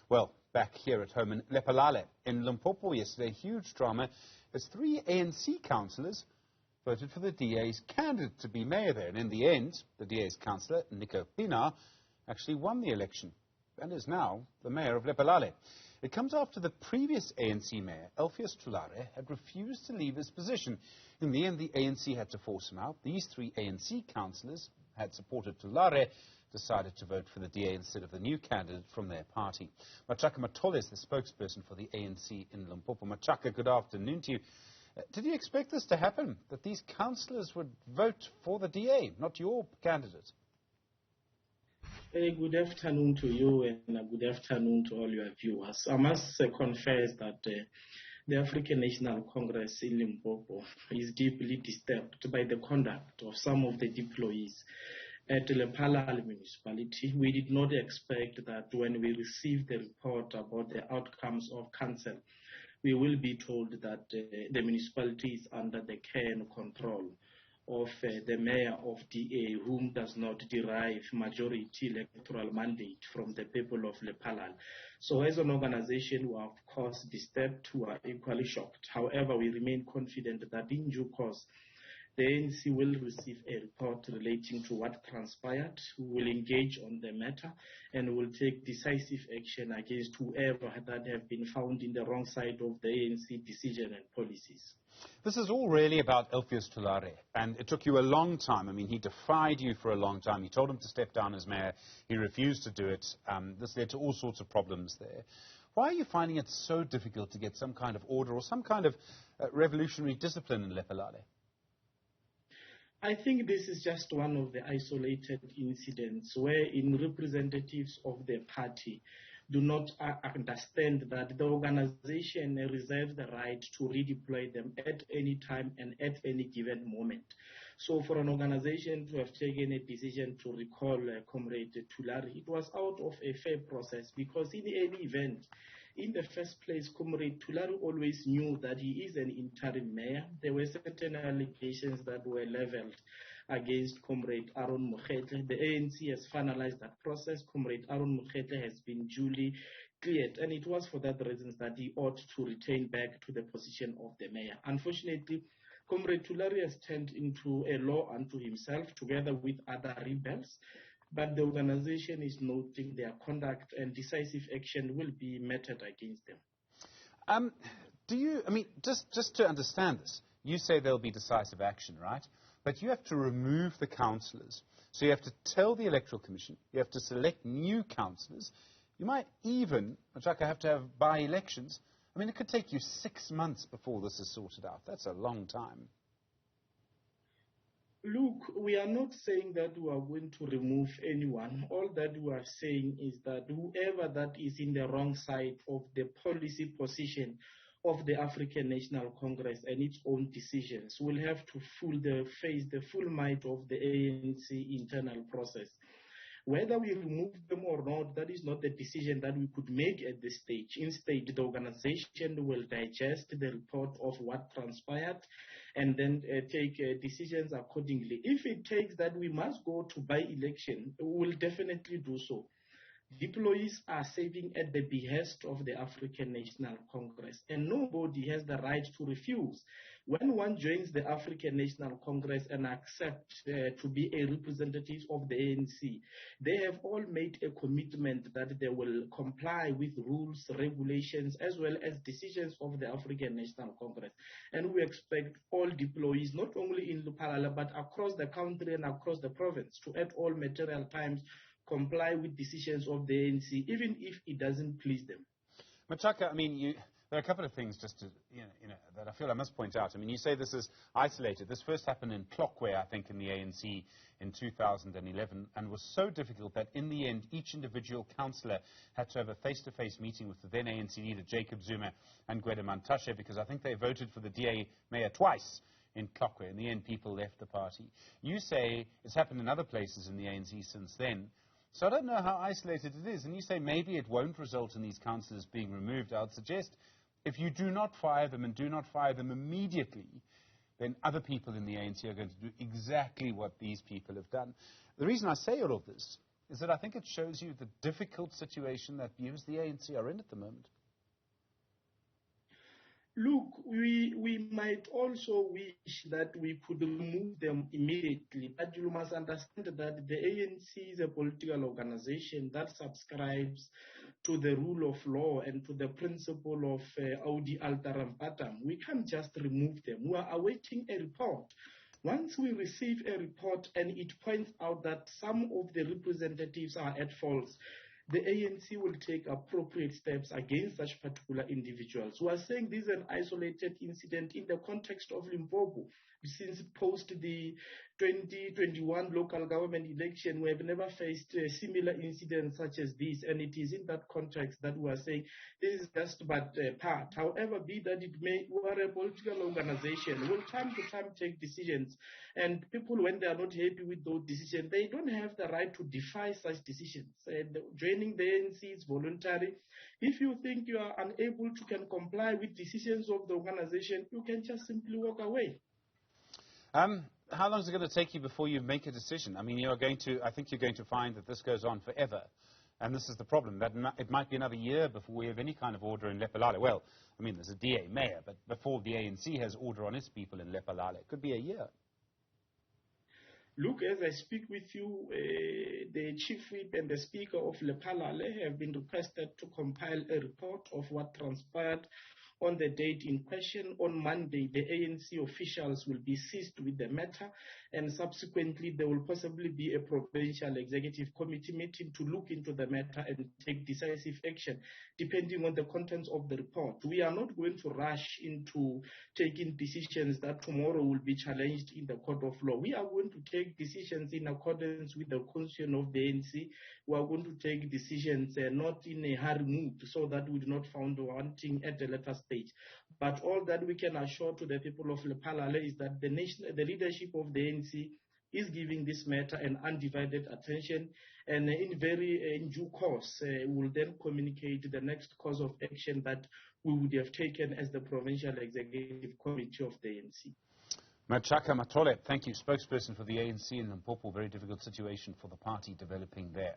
Well, back here at home in Lephalale, in Limpopo yesterday, huge drama as 3 ANC councillors voted for the DA's candidate to be mayor there. And in the end, the DA's councillor, Nico Pina, actually won the election and is now the mayor of Lephalale. It comes after the previous ANC mayor, Thulare, had refused to leave his position. In the end, the ANC had to force him out. These 3 ANC councillors had supported Thulare, decided to vote for the DA instead of the new candidate from their party. Machaka Mathole is the spokesperson for the ANC in Limpopo. Machaka, good afternoon to you. Did you expect this to happen, that these councillors would vote for the DA, not your candidate? Good afternoon to you and good afternoon to all your viewers. I must confess that the African National Congress in Limpopo is deeply disturbed by the conduct of some of the employees at Lephalale municipality. We did not expect that when we received the report about the outcomes of council, we will be told that the municipality is under the care and control of the mayor of DA, whom does not derive majority electoral mandate from the people of Lephalale. So as an organization, we are of course disturbed, we are equally shocked. However, we remain confident that in due course, the ANC will receive a report relating to what transpired. We will engage on the matter and will take decisive action against whoever that have been found in the wrong side of the ANC decision and policies. This is all really about Thulare, and it took you a long time. I mean, he defied you for a long time. You told him to step down as mayor. He refused to do it. This led to all sorts of problems there. Why are you finding it so difficult to get some kind of order or some kind of revolutionary discipline in Lephalale? I think this is just one of the isolated incidents wherein representatives of the party do not understand that the organization reserves the right to redeploy them at any time and at any given moment. So for an organization to have taken a decision to recall Comrade Thulare, it was out of a fair process, because in any event, in the first place, Comrade Thulare always knew that he is an interim mayor. There were certain allegations that were leveled against Comrade Aaron Mokgetle. The ANC has finalized that process. Comrade Aaron Mokgetle has been duly cleared, and it was for that reason that he ought to return back to the position of the mayor. Unfortunately, Comrade Thulare has turned into a law unto himself together with other rebels. But the organization is noting their conduct, and decisive action will be meted against them. Just to understand this, you say there'll be decisive action, right? But you have to remove the councillors. So you have to tell the Electoral Commission, you have to select new councillors. You might even, Machaka, have to have by-elections. I mean, it could take you 6 months before this is sorted out. That's a long time. Look, we are not saying that we are going to remove anyone. All that we are saying is that whoever that is in the wrong side of the policy position of the African National Congress and its own decisions will have to face the full might of the ANC internal process. Whether we remove them or not, that is not the decision that we could make at this stage. Instead, the organization will digest the report of what transpired and then take decisions accordingly. If it takes that we must go to by-election, we will definitely do so. Deployees are serving at the behest of the African National Congress, and nobody has the right to refuse. When one joins the African National Congress and accepts to be a representative of the ANC, they have all made a commitment that they will comply with rules, regulations, as well as decisions of the African National Congress. And we expect all deployees, not only in Lephalale, but across the country and across the province, to at all material times comply with decisions of the ANC, even if it doesn't please them. Machaka, I mean, there are a couple of things just to, that I feel I must point out. I mean, you say this is isolated. This first happened in Thulare, I think, in the ANC in 2011, and was so difficult that in the end, each individual councillor had to have a face-to-face meeting with the then ANC leader, Jacob Zuma, and Gwede Mantashe, because I think they voted for the DA mayor twice in Thulare. In the end, people left the party. You say it's happened in other places in the ANC since then. So I don't know how isolated it is. And you say maybe it won't result in these councillors being removed. I would suggest if you do not fire them and do not fire them immediately, then other people in the ANC are going to do exactly what these people have done. The reason I say all of this is that I think it shows you the difficult situation that you as the ANC are in at the moment. Look, we might also wish that we could remove them immediately, but you must understand that the ANC is a political organization that subscribes to the rule of law and to the principle of audi alteram partem. We can't just remove them. We are awaiting a report. Once we receive a report and it points out that some of the representatives are at fault, the ANC will take appropriate steps against such particular individuals. We are saying this is an isolated incident in the context of Limpopo. Since post the 2021 local government election, we have never faced a similar incident such as this, and it is in that context that we are saying this is just but a part. However, be that it may, we are a political organization. We'll time to time take decisions, and people, when they are not happy with those decisions, they don't have the right to defy such decisions. And joining the ANC is voluntary. If you think you are unable to can comply with decisions of the organization, you can just simply walk away. How long is it going to take you before you make a decision? I mean, I think you're going to find that this goes on forever. And this is the problem, that it might be another year before we have any kind of order in Lephalale. Well, I mean, there's a DA mayor, but before the ANC has order on its people in Lephalale, it could be a year. Look, as I speak with you, the chief whip and the speaker of Lephalale have been requested to compile a report of what transpired on the date in question. On Monday, the ANC officials will be seized with the matter, and subsequently there will possibly be a provincial executive committee meeting to look into the matter and take decisive action, depending on the contents of the report. We are not going to rush into taking decisions that tomorrow will be challenged in the court of law. We are going to take decisions in accordance with the constitution of the ANC. We are going to take decisions not in a hurry mood, so that we do not found wanting at the later stage. But all that we can assure to the people of Lephalale is that the leadership of the ANC is giving this matter an undivided attention, and in due course will then communicate the next course of action that we would have taken as the Provincial Executive Committee of the ANC. Machaka Mathole, thank you, spokesperson for the ANC in Limpopo. Very difficult situation for the party developing there.